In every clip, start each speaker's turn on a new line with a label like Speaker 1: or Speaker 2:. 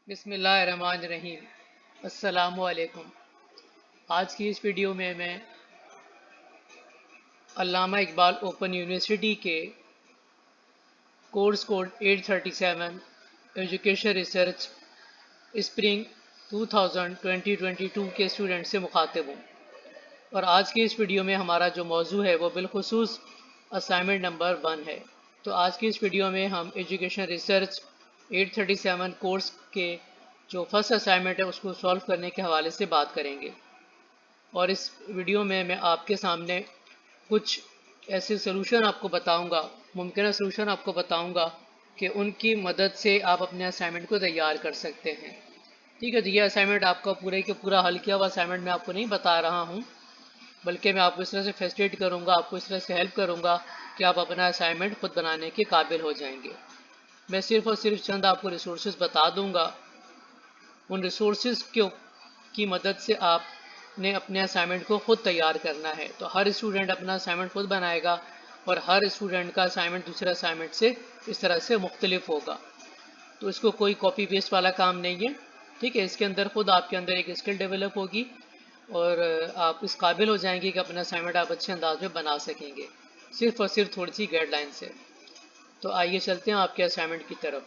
Speaker 1: बिस्मिल्लाहिर्रहमानिर्रहीम। अस्सलामुअलैकुम। आज की इस वीडियो में मैं अल्लामा इकबाल ओपन यूनिवर्सिटी के course code 837 education research spring 2020-2022 के स्टूडेंट से मुखातिब हूँ। और आज की इस वीडियो में हमारा जो मौजू है वो बिलखुसूस असाइनमेंट नंबर 1 है। तो आज की इस वीडियो में हम एजुकेशन रिसर्च 837 कोर्स के जो फर्स्ट असाइनमेंट है उसको सॉल्व करने के हवाले से बात करेंगे। और इस वीडियो में मैं आपके सामने कुछ ऐसे सलूशन आपको बताऊंगा, मुमकिन सलूशन आपको बताऊंगा कि उनकी मदद से आप अपने असाइनमेंट को तैयार कर सकते हैं। ठीक है, तो ये असाइनमेंट आपका पूरे के पूरा हल किया हुआ असाइनमेंट मैं आपको नहीं बता रहा हूँ, बल्कि मैं आपको इस तरह से फैसिलिटेट करूँगा, आपको इस तरह से हेल्प करूँगा कि आप अपना असाइनमेंट खुद बनाने के काबिल हो जाएंगे। मैं सिर्फ और सिर्फ चंद आपको रिसोर्सेज बता दूँगा। उन रिसोर्सेज की मदद से आपने अपने असाइनमेंट को खुद तैयार करना है। तो हर स्टूडेंट अपना असाइनमेंट खुद बनाएगा और हर स्टूडेंट का असाइनमेंट दूसरे असाइनमेंट से इस तरह से मुख्तलिफ होगा। तो इसको कोई कॉपी पेस्ट वाला काम नहीं है। ठीक है, इसके अंदर खुद आपके अंदर एक स्किल डेवलप होगी और आप इस काबिल हो जाएंगे कि अपना असाइनमेंट आप अच्छे अंदाज में बना सकेंगे, सिर्फ और सिर्फ थोड़ी सी गाइडलाइन से। तो आइए चलते हैं आपके असाइनमेंट की तरफ।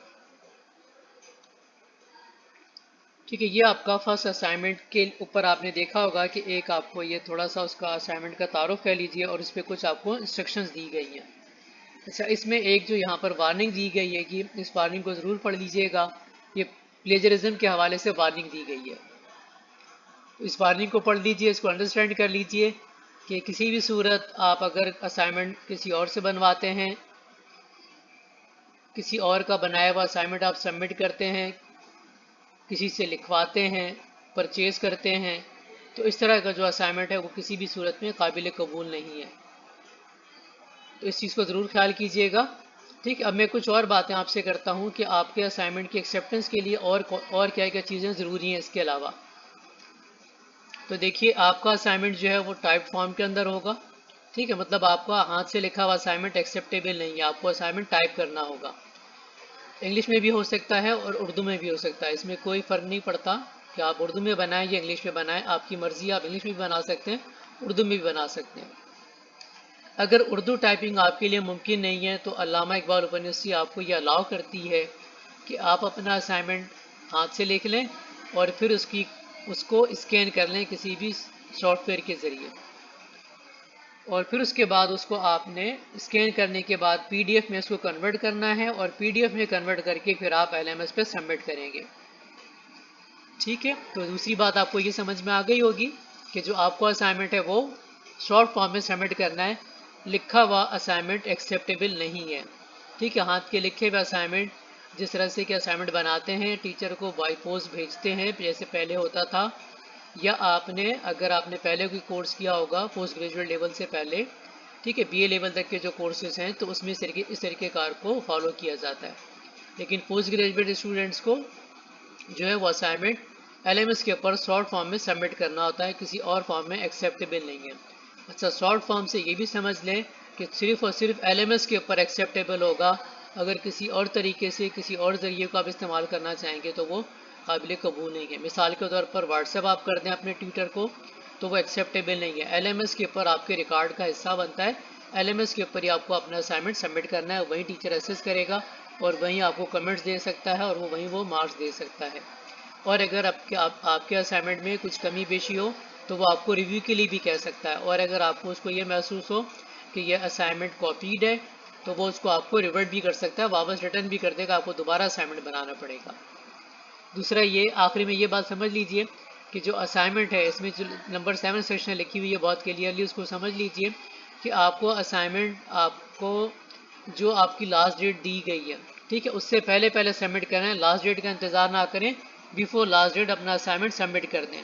Speaker 1: ठीक है, ये आपका फर्स्ट असाइनमेंट के ऊपर आपने देखा होगा कि एक आपको ये थोड़ा सा उसका असाइनमेंट का तारुफ कह लीजिए और इस पर कुछ आपको इंस्ट्रक्शंस दी गई हैं। अच्छा, इसमें एक जो यहाँ पर वार्निंग दी गई है कि इस वार्निंग को ज़रूर पढ़ लीजिएगा। ये प्लेजरिज्म के हवाले से वार्निंग दी गई है, तो इस वार्निंग को पढ़ लीजिए, इसको अंडरस्टैंड कर लीजिए कि किसी भी सूरत आप अगर असाइनमेंट किसी और से बनवाते हैं, किसी और का बनाया हुआ असाइनमेंट आप सबमिट करते हैं, किसी से लिखवाते हैं, परचेज़ करते हैं, तो इस तरह का जो असाइनमेंट है वो किसी भी सूरत में काबिल कबूल नहीं है। तो इस चीज़ को ज़रूर ख्याल कीजिएगा। ठीक, अब मैं कुछ और बातें आपसे करता हूँ कि आपके असाइनमेंट की एक्सेप्टेंस के लिए और क्या क्या चीज़ें ज़रूरी हैं इसके अलावा। तो देखिए, आपका असाइनमेंट जो है वो टाइप फॉर्म के अंदर होगा। ठीक है, मतलब आपका हाथ से लिखा हुआ असाइनमेंट एक्सेप्टेबल नहीं है, आपको असाइनमेंट टाइप करना होगा। इंग्लिश में भी हो सकता है और उर्दू में भी हो सकता है, इसमें कोई फ़र्क नहीं पड़ता कि आप उर्दू में बनाएं या इंग्लिश में बनाएं, आपकी मर्ज़ी। आप इंग्लिश में भी बना सकते हैं, उर्दू में भी बना सकते हैं। अगर उर्दू टाइपिंग आपके लिए मुमकिन नहीं है तो अल्लामा इकबाल ओपन यूनिवर्सिटी आपको ये अलाउ करती है कि आप अपना असाइनमेंट हाथ से लिख लें और फिर उसको स्कैन कर लें किसी भी सॉफ्टवेयर के ज़रिए, और फिर उसके बाद उसको आपने स्कैन करने के बाद पीडीएफ में उसको कन्वर्ट करना है और पीडीएफ में कन्वर्ट करके फिर आप एलएमएस पे सबमिट करेंगे। ठीक है, तो दूसरी बात आपको ये समझ में आ गई होगी कि जो आपको असाइनमेंट है वो शॉर्ट फॉर्म में सबमिट करना है, लिखा हुआ असाइनमेंट एक्सेप्टेबल नहीं है। ठीक है, हाथ के लिखे हुए असाइनमेंट जिस तरह से कि असाइनमेंट बनाते हैं, टीचर को बाई पोस्ट भेजते हैं जैसे पहले होता था, या अगर आपने पहले कोई कोर्स किया होगा पोस्ट ग्रेजुएट लेवल से पहले, ठीक है, बीए लेवल तक के जो कोर्सेज हैं तो उसमें इस तरीके कार को फॉलो किया जाता है। लेकिन पोस्ट ग्रेजुएट स्टूडेंट्स को जो है वो असाइनमेंट एलएमएस के ऊपर शॉर्ट फॉर्म में सबमिट करना होता है, किसी और फॉर्म में एक्सेप्टेबल नहीं है। अच्छा, शॉर्ट फॉर्म से ये भी समझ लें कि सिर्फ और सिर्फ एलएमएस के ऊपर एक्सेप्टेबल होगा। अगर किसी और तरीके से किसी और ज़रिए को आप इस्तेमाल करना चाहेंगे तो वो काबिल कबूल नहीं है। मिसाल के तौर पर व्हाट्सएप आप कर दें अपने ट्विटर को तो वो एक्सेप्टेबल नहीं है। एलएमएस के ऊपर आपके रिकॉर्ड का हिस्सा बनता है, एलएमएस के ऊपर ही आपको अपना असाइनमेंट सबमिट करना है, वहीं टीचर असेस करेगा और वहीं आपको कमेंट्स दे सकता है और वहीं वो मार्क्स दे सकता है। और अगर आपके असाइनमेंट में कुछ कमी पेशी हो तो वो आपको रिव्यू के लिए भी कह सकता है, और अगर आपको उसको ये महसूस हो कि यह असाइनमेंट कॉपीड है तो वो उसको आपको रिवर्ट भी कर सकता है, वापस रिटर्न भी कर देगा, आपको दोबारा असाइनमेंट बनाना पड़ेगा। दूसरा, ये आखिरी में ये बात समझ लीजिए कि जो असाइनमेंट है इसमें जो नंबर 7 सेक्शन लिखी हुई है बहुत क्लियरली उसको समझ लीजिए कि आपको असाइनमेंट आपको जो आपकी लास्ट डेट दी गई है, ठीक है, उससे पहले पहले सबमिट करें। लास्ट डेट का इंतज़ार ना करें, बिफोर लास्ट डेट अपना असाइनमेंट सबमिट कर दें।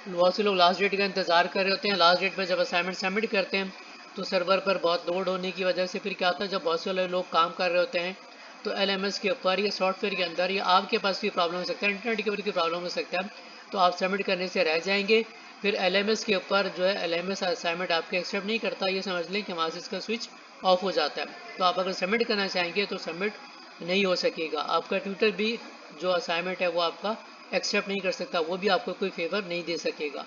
Speaker 1: बहुत से लोग लास्ट डेट का इंतज़ार कर रहे होते हैं, लास्ट डेट पर जब असाइनमेंट सबमिट करते हैं तो सर्वर पर बहुत लोड होने की वजह से फिर क्या होता है, जब बहुत से लोग काम कर रहे होते हैं तो एलएमएस के ऊपर या सॉफ्टवेयर के अंदर या आपके पास भी प्रॉब्लम हो सकता है, इंटरनेट के ऊपर की प्रॉब्लम हो सकता है, तो आप सबमिट करने से रह जाएंगे। फिर एलएमएस के ऊपर जो है एलएमएस असाइनमेंट आपके एक्सेप्ट नहीं करता, ये समझ लें कि वहाँ से इसका स्विच ऑफ हो जाता है। तो आप अगर सबमिट करना चाहेंगे तो सबमिट नहीं हो सकेगा। आपका ट्विटर भी जो असाइनमेंट है वो आपका एक्सेप्ट नहीं कर सकता, वो भी आपको कोई फेवर नहीं दे सकेगा,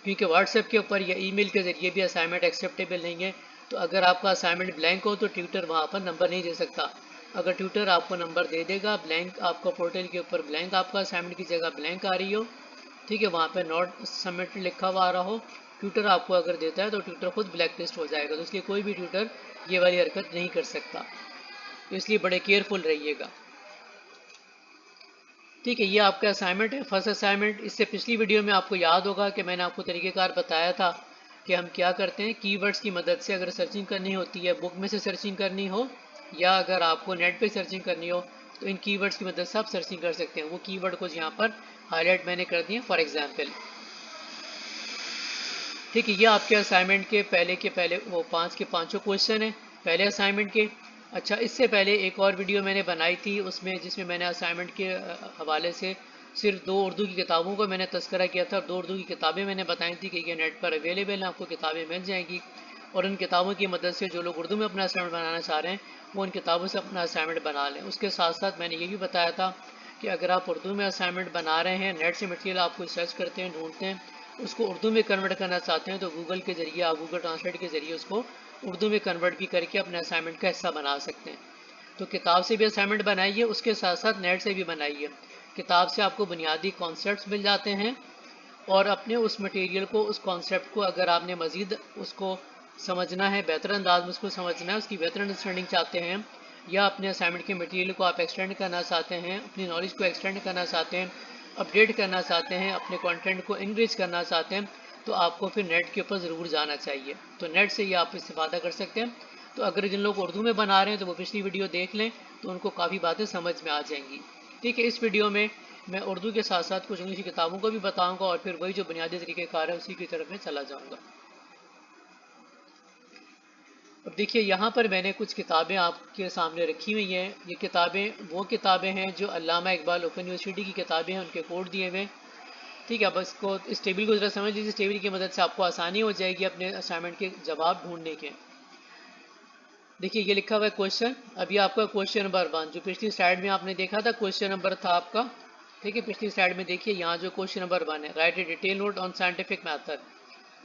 Speaker 1: क्योंकि व्हाट्सएप के ऊपर या ईमेल के ज़रिए भी असाइनमेंट एक्सेप्टेबल नहीं है। तो अगर आपका असाइनमेंट ब्लैंक हो तो ट्यूटर वहाँ पर नंबर नहीं दे सकता। अगर ट्यूटर आपको नंबर दे देगा, ब्लैंक आपका पोर्टल के ऊपर ब्लैंक आपका असाइनमेंट की जगह ब्लैंक आ रही हो, ठीक है, वहाँ पर नॉट सबमिट लिखा हुआ आ रहा हो, ट्यूटर आपको अगर देता है तो ट्यूटर खुद ब्लैक लिस्ट हो जाएगा। तो इसलिए कोई भी ट्यूटर ये वाली हरकत नहीं कर सकता, तो इसलिए बड़े केयरफुल रहिएगा। ठीक है, ये आपका असाइनमेंट है, फर्स्ट असाइनमेंट। इससे पिछली वीडियो में आपको याद होगा कि मैंने आपको तरीक़ेकार बताया था कि हम क्या करते हैं, कीवर्ड्स की मदद से अगर सर्चिंग करनी होती है, बुक में से सर्चिंग करनी हो या अगर आपको नेट पे सर्चिंग करनी हो, तो इन कीवर्ड्स की मदद से आप सर्चिंग कर सकते हैं। वो कीवर्ड को यहाँ पर हाईलाइट मैंने कर दिए, फॉर एग्जाम्पल। ठीक है, ये आपके असाइनमेंट के पहले वो 5 के 5 क्वेश्चन है पहले असाइनमेंट के। अच्छा, इससे पहले एक और वीडियो मैंने बनाई थी उसमें, जिसमें मैंने असाइनमेंट के हवाले से सिर्फ 2 उर्दू की किताबों का मैंने तस्करा किया था। 2 उर्दू की किताबें मैंने बताई थी कि ये नेट पर अवेलेबल हैं, आपको किताबें मिल जाएंगी, और उन किताबों की मदद से जो लोग उर्दू में अपना असाइनमेंट बनाना चाह रहे हैं वो उन किताबों से अपना असाइनमेंट बना लें। उसके साथ साथ मैंने ये भी बताया था कि अगर आप उर्दू में असाइनमेंट बना रहे हैं, नेट से मटेरियल आप कोई सर्च करते हैं, ढूंढते हैं, उसको उर्दू में कन्वर्ट करना चाहते हैं, तो गूगल के ज़रिए आप गूगल ट्रांसलेट के ज़रिए उसको उर्दू में कन्वर्ट भी करके अपने असाइनमेंट का हिस्सा बना सकते हैं। तो किताब से भी असाइनमेंट बनाइए, उसके साथ साथ नेट से भी बनाइए। किताब से आपको बुनियादी कॉन्सेप्ट्स मिल जाते हैं, और अपने उस मटेरियल को, उस कॉन्सेप्ट को अगर आपने मज़ीद उसको समझना है, बेहतर अंदाज में उसको समझना है, उसकी बेहतर अंडरस्टैंडिंग चाहते हैं, या अपने असाइनमेंट के मटेरियल को आप एक्सटेंड करना चाहते हैं, अपनी नॉलेज को एक्सटेंड करना चाहते हैं, अपडेट करना चाहते हैं, अपने कंटेंट को इंक्रीज करना चाहते हैं, तो आपको फिर नेट के ऊपर ज़रूर जाना चाहिए। तो नेट से ही आप इस्तेफादा कर सकते हैं। तो अगर जिन लोग उर्दू में बना रहे हैं तो वो पिछली वीडियो देख लें, तो उनको काफ़ी बातें समझ में आ जाएंगी। ठीक है, इस वीडियो में मैं उर्दू के साथ साथ कुछ इंग्लिश की किताबों को भी बताऊंगा, और फिर वही जो बुनियादी तरीक़ेकार है उसी की तरफ मैं चला जाऊंगा। अब देखिए, यहाँ पर मैंने कुछ किताबें आपके सामने रखी हुई हैं। ये किताबें वो किताबें हैं जो अल्लामा इकबाल ओपन यूनिवर्सिटी की किताबें हैं, उनके कोड दिए हुए। ठीक है, अब इसको, इस टेबल को ज़रा समझ लीजिए। इस टेबल की मदद से आपको आसानी हो जाएगी अपने असाइनमेंट के जवाब ढूंढने के। देखिए, ये लिखा हुआ है क्वेश्चन। अभी आपका क्वेश्चन नंबर 1 जो पिछली स्लाइड में आपने देखा था, क्वेश्चन नंबर था आपका। ठीक है, पिछली स्लाइड में देखिए, यहाँ जो क्वेश्चन नंबर 1 है, right A detail note on scientific method.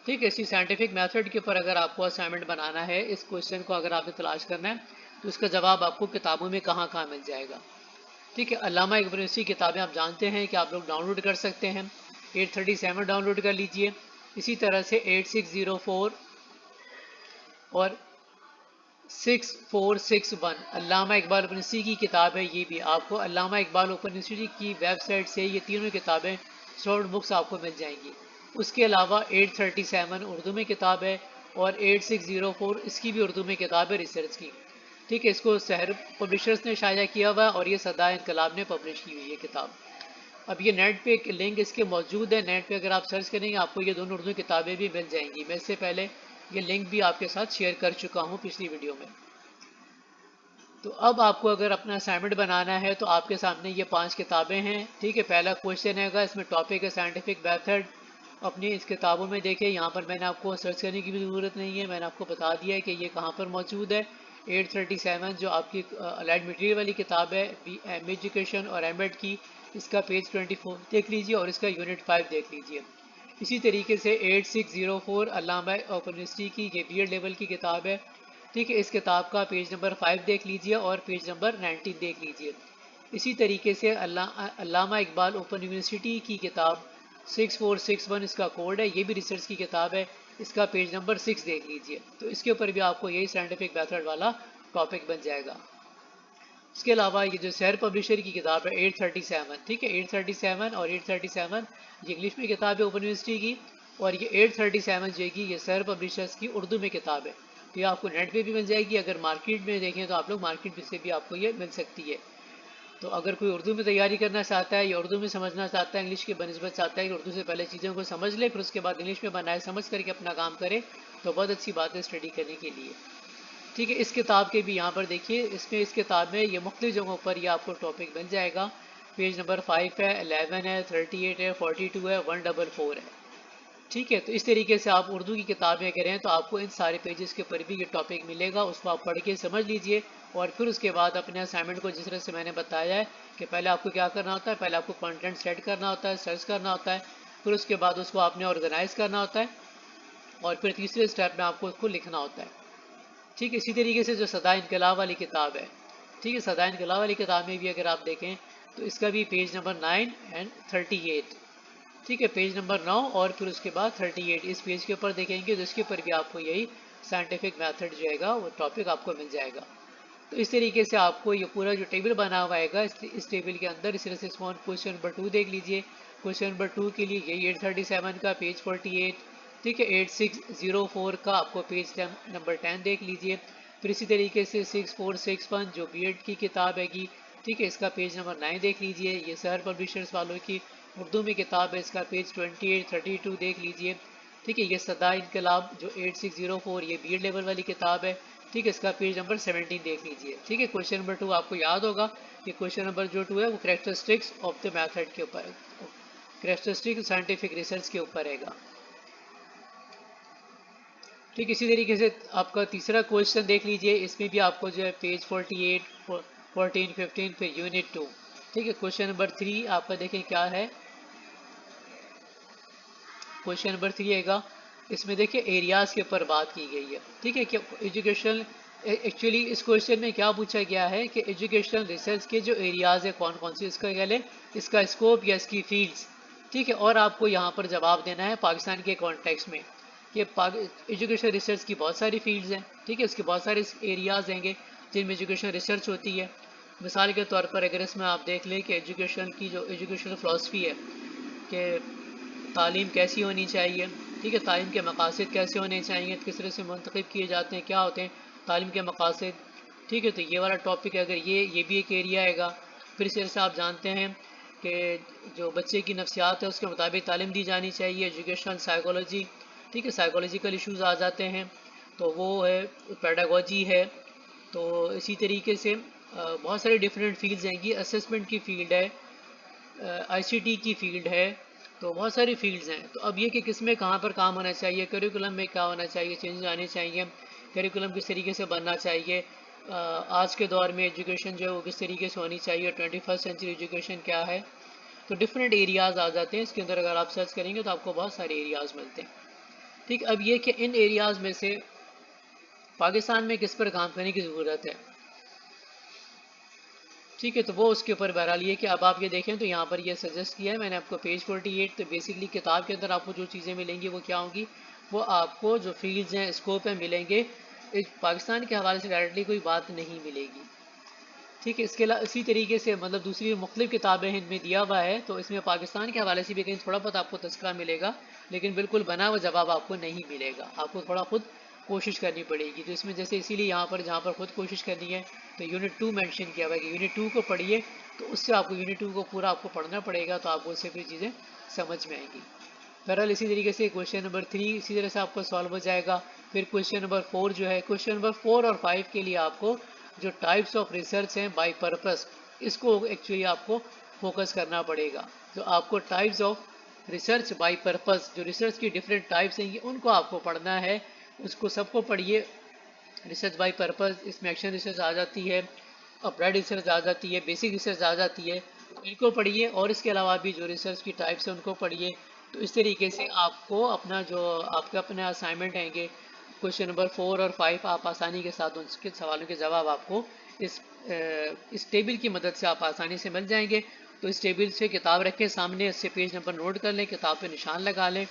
Speaker 1: ठीक है, इसी साइंटिफिक मेथड के ऊपर अगर आपको असाइनमेंट बनाना है, इस क्वेश्चन को अगर आपने तलाश करना है, तो इसका जवाब आपको किताबों में कहाँ कहाँ मिल जाएगा। ठीक है, अल्लामा इकबाल यूनिवर्सिटी किताबें आप जानते हैं कि आप लोग डाउनलोड कर सकते हैं। 837 डाउनलोड कर लीजिए। इसी तरह से 8604 और 6461 अल्लामा इकबाल ओपन यूनिवर्सिटी की किताब है। ये भी आपको अल्लामा इकबाल ओपन यूनिवर्सिटी की वेबसाइट से ये तीनों किताबें, शॉर्ट बुक्स आपको मिल जाएंगी। उसके अलावा 837 उर्दू में किताब है, और 8604 इसकी भी उर्दू में किताब है, रिसर्च की। ठीक है, इसको सहर पब्लिशर्स ने शाया किया हुआ, और ये सदा इनकलाब ने पब्लिश की हुई है किताब। अब ये नेट पे एक लिंक इसके मौजूद है, नेट पे अगर आप सर्च करेंगे आपको ये दोनों उर्दू किताबें भी मिल जाएंगी। मैं इससे पहले ये लिंक भी आपके साथ शेयर कर चुका हूँ पिछली वीडियो में। तो अब आपको अगर अपना असाइनमेंट बनाना है तो आपके सामने ये 5 किताबें हैं। ठीक है, पहला क्वेश्चन है, इसमें टॉपिक है साइंटिफिक मेथड। अपनी इस किताबों में देखिए, यहाँ पर मैंने आपको सर्च करने की भी ज़रूरत नहीं है, मैंने आपको बता दिया है कि ये कहाँ पर मौजूद है। 837 जो आपकी अलाइड मटेरियल वाली किताब है, एम एजुकेशन और एमएड की, इसका पेज 24 देख लीजिए, और इसका यूनिट 5 देख लीजिए। इसी तरीके से 8604 अल्लामा ओपन यूनिवर्सिटी की ये बी एड लेवल की किताब है। ठीक है, इस किताब का पेज नंबर 5 देख लीजिए और पेज नंबर 19 देख लीजिए। इसी तरीके से अल्लामा इकबाल ओपन यूनिवर्सिटी की किताब 6461 इसका कोड है, ये भी रिसर्च की किताब है, इसका पेज नंबर 6 देख लीजिए। तो इसके ऊपर भी आपको यही साइंटिफिक मेथड वाला टॉपिक बन जाएगा। इसके अलावा ये जो सहर पब्लिशर की किताब है 837, ठीक है, 837 और 837 ये इंग्लिश में किताब है ओपन यूनिवर्सिटी की, और ये 837 जो है ये सहर पब्लिशर्स की उर्दू में किताब है। तो ये आपको नेट पे भी मिल जाएगी, अगर मार्केट में देखें तो आप लोग मार्केट से भी आपको ये मिल सकती है। तो अगर कोई उर्दू में तैयारी करना चाहता है या उर्दू में समझना चाहता है, इंग्लिश के बनस्बत चाहता है कि उर्दू से पहले चीज़ों को समझ ले, फिर उसके बाद इंग्लिश में बनाए, समझ करके अपना काम करे, तो बहुत अच्छी बात है स्टडी करने के लिए। ठीक है, इस किताब के भी यहाँ पर देखिए, इसमें इस किताब में ये मुख्तलिफ जगहों पर ये आपको टॉपिक बन जाएगा। पेज नंबर 5 है, 11 है, 38 है, 42 है, 144 है। ठीक है, तो इस तरीके से आप उर्दू की किताबें करें तो आपको इन सारे पेजेस के ऊपर भी ये टॉपिक मिलेगा, उसको आप पढ़ के समझ लीजिए और फिर उसके बाद अपने असाइनमेंट को जिस तरह से मैंने बताया है कि पहले आपको क्या करना होता है, पहले आपको कंटेंट सेट करना होता है, सर्च करना होता है, फिर उसके बाद उसको आपने ऑर्गेनाइज करना होता है और फिर तीसरे स्टेप में आपको उसको लिखना होता है। ठीक है, इसी तरीके से जो सदा इनकलाब वाली किताब है, ठीक है, सदा इनकलाब वाली किताब में भी अगर आप देखें तो इसका भी पेज नंबर 9 एंड 38, ठीक है, पेज नंबर 9 और फिर उसके बाद 38 इस पेज के ऊपर देखेंगे तो इसके ऊपर भी आपको यही साइंटिफिक मेथड जो है वो टॉपिक आपको मिल जाएगा। तो इस तरीके से आपको ये पूरा जो टेबल बना हुआ है इस टेबल के अंदर इस तरह से क्वेश्चन नंबर 2 देख लीजिए। क्वेश्चन नंबर 2 के लिए यही 837 का पेज 48, ठीक है, 8604 का आपको पेज नंबर 10 देख लीजिए। फिर इसी तरीके से 6461 जो बीएड की किताब हैगी, ठीक है, इसका पेज नंबर 9 देख लीजिए। ये शहर पब्लिशर्स वालों की उर्दू में किताब है, इसका पेज 28 32 देख लीजिए। ठीक है, ये सदा इनकलाब जो 8604 ये बीएड लेवल वाली किताब है, ठीक है, इसका पेज नंबर 17 देख लीजिए। ठीक है, क्वेश्चन नंबर 2 आपको याद होगा कि क्वेश्चन नंबर जो 2 है वो कैरेक्टरिस्टिक्स ऑफ द मेथड के ऊपर, कैरेक्टरिस्टिक साइंटिफिक रिसर्च के ऊपर रहेगा। ठीक, इसी तरीके से आपका तीसरा क्वेश्चन देख लीजिए, इसमें भी आपको जो है पेज 48 14 15 फिर यूनिट 2। ठीक है, क्वेश्चन नंबर 3 आपका देखें क्या है, क्वेश्चन नंबर 3 आएगा, इसमें देखिए एरियाज के ऊपर बात की गई है। ठीक है, कि एजुकेशनल एक्चुअली इस क्वेश्चन में क्या पूछा गया है कि एजुकेशनल रिसर्च के जो एरियाज है कौन कौन सी, इसका क्या ले, इसका स्कोप या इसकी फील्ड्स। ठीक है, और आपको यहाँ पर जवाब देना है पाकिस्तान के कॉन्टेक्स्ट में कि एजुकेशन रिसर्च की बहुत सारी फील्ड्स हैं। ठीक है, इसके बहुत सारे एरियाज होंगे जिनमें एजुकेशन रिसर्च होती है। मिसाल के तौर पर अगर इसमें आप देख लें कि एजुकेशन की जो एजुकेशनल फ़िलासफ़ी है कि तालीम कैसी होनी चाहिए, ठीक है, तालीम के मकासद कैसे होने चाहिए, किस तरह से मुंतखब किए जाते हैं, क्या होते हैं तालीम के मकासद। ठीक है, तो ये वाला टॉपिक है, अगर ये भी एक एरिया आएगा। फिर इस तरह से आप जानते हैं कि जो बच्चे की नफ्सियात है उसके मुताबिक तालीम दी जानी चाहिए, एजुकेशनल साइकोलॉजी। ठीक है, साइकोलॉजिकल इश्यूज आ जाते हैं तो वो है, पेडागोजी है। तो इसी तरीके से बहुत सारे डिफरेंट फील्ड्स हैं, ये असेसमेंट की फील्ड है, आईसीटी की फील्ड है, तो बहुत सारी फील्ड्स हैं। तो अब ये कि किस में कहाँ पर काम होना चाहिए, करिकुलम में क्या होना चाहिए, चेंज आने चाहिए, करिकुलम किस तरीके से बनना चाहिए, आज के दौर में एजुकेशन जो है वो किस तरीके से होनी चाहिए, 21st सेंचुरी एजुकेशन क्या है। तो डिफरेंट एरियाज़ आ जाते हैं इसके अंदर, अगर आप सर्च करेंगे तो आपको बहुत सारे एरियाज़ मिलते हैं। ठीक, अब ये कि इन एरियाज़ में से पाकिस्तान में किस पर काम करने की ज़रूरत है। ठीक है, तो वो उसके ऊपर बहरहाल ये कि अब आप ये देखें तो यहाँ पर ये सजेस्ट किया है मैंने आपको पेज 48। तो बेसिकली किताब के अंदर आपको जो चीज़ें मिलेंगी वो क्या होंगी, वो आपको जो फील्ड्स हैं, स्कोप हैं, मिलेंगे। पाकिस्तान के हवाले से डायरेक्टली कोई बात नहीं मिलेगी। ठीक है, इसके अलावा इसी तरीके से मतलब दूसरी मुख्तलिफ किताबें इनमें दिया हुआ है, तो इसमें पाकिस्तान के हवाले से भी कहीं थोड़ा बहुत आपको तज़किरा मिलेगा, लेकिन बिल्कुल बना हुआ जवाब आपको नहीं मिलेगा, आपको थोड़ा खुद कोशिश करनी पड़ेगी। तो इसमें जैसे इसीलिए यहाँ पर जहाँ पर खुद कोशिश करनी है तो यूनिट 2 मेंशन किया हुआ है कि यूनिट 2 को पढ़िए, तो उससे आपको यूनिट 2 को पूरा आपको पढ़ना पड़ेगा, तो आपको उससे फिर चीज़ें समझ में आएंगी। बहरहाल इसी तरीके से क्वेश्चन नंबर 3 इसी तरह से आपको सॉल्व हो जाएगा। फिर क्वेश्चन नंबर 4 जो है, क्वेश्चन नंबर 4 और 5 के लिए आपको जो टाइप्स ऑफ रिसर्च हैं बाय पर्पस, इसको एक्चुअली आपको फोकस करना पड़ेगा। जो आपको types of research by purpose, जो रिसर्च की डिफरेंट टाइप्स हैं, उनको आपको पढ़ना है, उसको सबको पढ़िए। रिसर्च बाय पर्पस, इसमें एक्शन रिसर्च आ जाती है, अप्लाइड रिसर्च आ जाती है, बेसिक रिसर्च आ जाती है, तो इनको पढ़िए। और इसके अलावा भी जो रिसर्च की टाइप्स हैं उनको पढ़िए। तो इस तरीके से आपको अपना जो आपके अपने असाइनमेंट हैंगे क्वेश्चन नंबर 4 और 5, आप आसानी के साथ उनके सवालों के जवाब आपको इस टेबल की मदद से आप आसानी से मिल जाएंगे। तो इस टेबल से किताब रखें सामने, इससे पेज नंबर नोट कर लें, किताब पे निशान लगा लें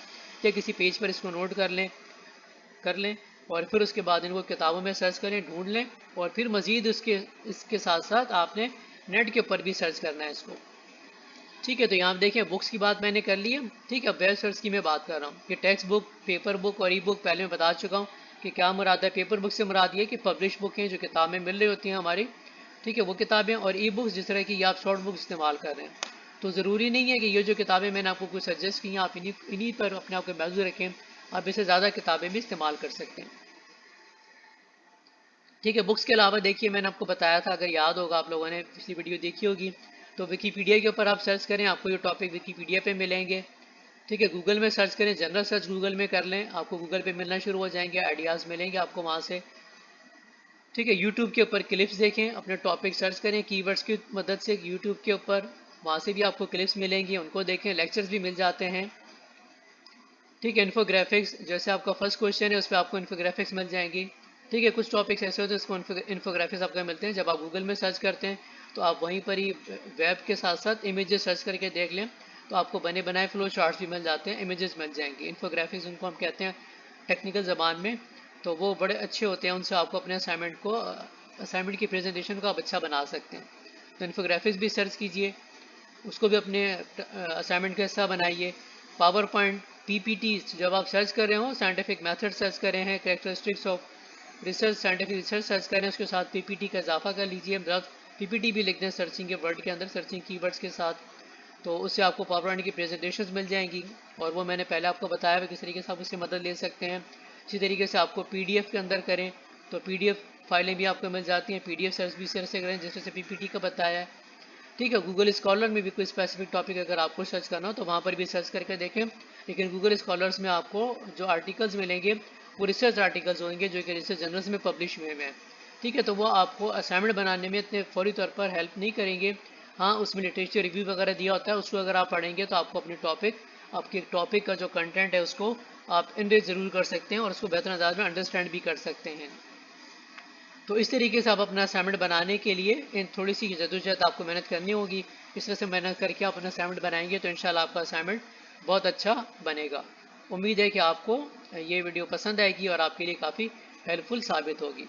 Speaker 1: या किसी पेज पर इसको नोट कर लें और फिर उसके बाद इनको किताबों में सर्च करें, ढूंढ लें। और फिर मज़ीद इसके साथ साथ आपने नेट के ऊपर भी सर्च करना है इसको। ठीक है, तो यहाँ देखें बुक्स की बात मैंने कर ली है। ठीक है, वेब सर्च की मैं बात कर रहा हूँ कि टेक्स्ट बुक, पेपर बुक और ई बुक पहले मैं बता चुका हूँ कि क्या मुराद है। पेपर बुक से मुराद ये कि पब्लिश बुक हैं, जो किताबें मिल रही होती हैं हमारी, ठीक है, वो किताबें। और ई बुक्स जिस तरह की आप शॉर्ट बुक इस्तेमाल कर रहे हैं, तो ज़रूरी नहीं है कि ये जो किताबें मैंने आपको कुछ सजेस्ट की हैं आप इन्हीं पर अपने आप को महफूज रखें, आप इससे ज़्यादा किताबें भी इस्तेमाल कर सकते हैं। ठीक है, बुक्स के अलावा देखिए मैंने आपको बताया था, अगर याद होगा आप लोगों ने पिछली वीडियो देखी होगी, तो विकीपीडिया के ऊपर आप सर्च करें, आपको ये टॉपिक विकीपीडिया पे मिलेंगे। ठीक है, गूगल में सर्च करें, जनरल सर्च गूगल में कर लें, आपको गूगल पे मिलना शुरू हो जाएंगे, आइडियाज़ मिलेंगे आपको वहाँ से। ठीक है, यूट्यूब के ऊपर क्लिप्स देखें, अपने टॉपिक सर्च करें कीवर्ड्स की मदद से यूट्यूब के ऊपर, वहाँ से भी आपको क्लिप्स मिलेंगी, उनको देखें, लेक्चर्स भी मिल जाते हैं। ठीक है, इन्फोग्राफिक्स, जैसे आपका फर्स्ट क्वेश्चन है उस पर आपको इन्फोग्राफिक्स मिल जाएंगी। ठीक है, कुछ टॉपिक्स ऐसे होते हैं जिसको इन्फोग्राफिक्स आपको मिलते हैं, जब आप गूगल में सर्च करते हैं तो आप वहीं पर ही वेब के साथ साथ इमेजेस सर्च करके देख लें तो आपको बने बनाए फ्लो चार्ट्स भी मिल जाते हैं, इमेजेस मिल जाएंगे। इन्फोग्राफिक्स उनको हम कहते हैं टेक्निकल ज़बान में, तो वो बड़े अच्छे होते हैं, उनसे आपको अपने असाइनमेंट की प्रेजेंटेशन को आप अच्छा बना सकते हैं। तो इन्फोग्राफिक्स भी सर्च कीजिए, उसको भी अपने असाइनमेंट का हिस्सा बनाइए। पावर पॉइंट, पीपीटी, जब आप सर्च कर रहे हो, साइंटिफिक मेथड सर्च कर रहे हैं, characteristics of research, scientific research search कर रहे हैं, उसके साथ पीपीटी का इजाफा कर लीजिए। पीपीटी भी लिख दें सर्चिंग के वर्ड के अंदर, सर्चिंग कीवर्ड्स के साथ, तो उससे आपको पावर पॉइंट की प्रेजेंटेशंस मिल जाएंगी। और वो मैंने पहले आपको बताया है किस तरीके से आप उससे मदद ले सकते हैं। इसी तरीके से आपको पीडीएफ के अंदर करें तो पीडीएफ फाइलें भी आपको मिल जाती हैं, पीडीएफ सर्च भी सर्च करें जैसे पीपीटी का बताया है। ठीक है, गूगल स्कॉलर में भी कोई स्पेसिफिक टॉपिक अगर आपको सर्च करना हो तो वहाँ पर भी सर्च करके देखें, लेकिन गूगल स्कॉलर्स में आपको जो आर्टिकल्स मिलेंगे वो रिसर्च आर्टिकल्स होंगे जो कि रिसर्च जर्नल्स में पब्लिश हुए हैं। ठीक है, तो वो आपको असाइनमेंट बनाने में इतने फौरी तौर पर हेल्प नहीं करेंगे। हाँ, उसमें लिटरेचर रिव्यू वगैरह दिया होता है, उसको अगर आप पढ़ेंगे तो आपको आपके टॉपिक का जो कंटेंट है उसको आप इनरिच ज़रूर कर सकते हैं और उसको बेहतर अंदाज में अंडरस्टैंड भी कर सकते हैं। तो इस तरीके से आप अपना असाइनमेंट बनाने के लिए इन थोड़ी सी जद्दोजहद आपको मेहनत करनी होगी। इस तरह से मेहनत करके आप अपना असाइनमेंट बनाएंगे तो इंशाल्लाह आपका असाइनमेंट बहुत अच्छा बनेगा। उम्मीद है कि आपको ये वीडियो पसंद आएगी और आपके लिए काफ़ी हेल्पफुल साबित होगी।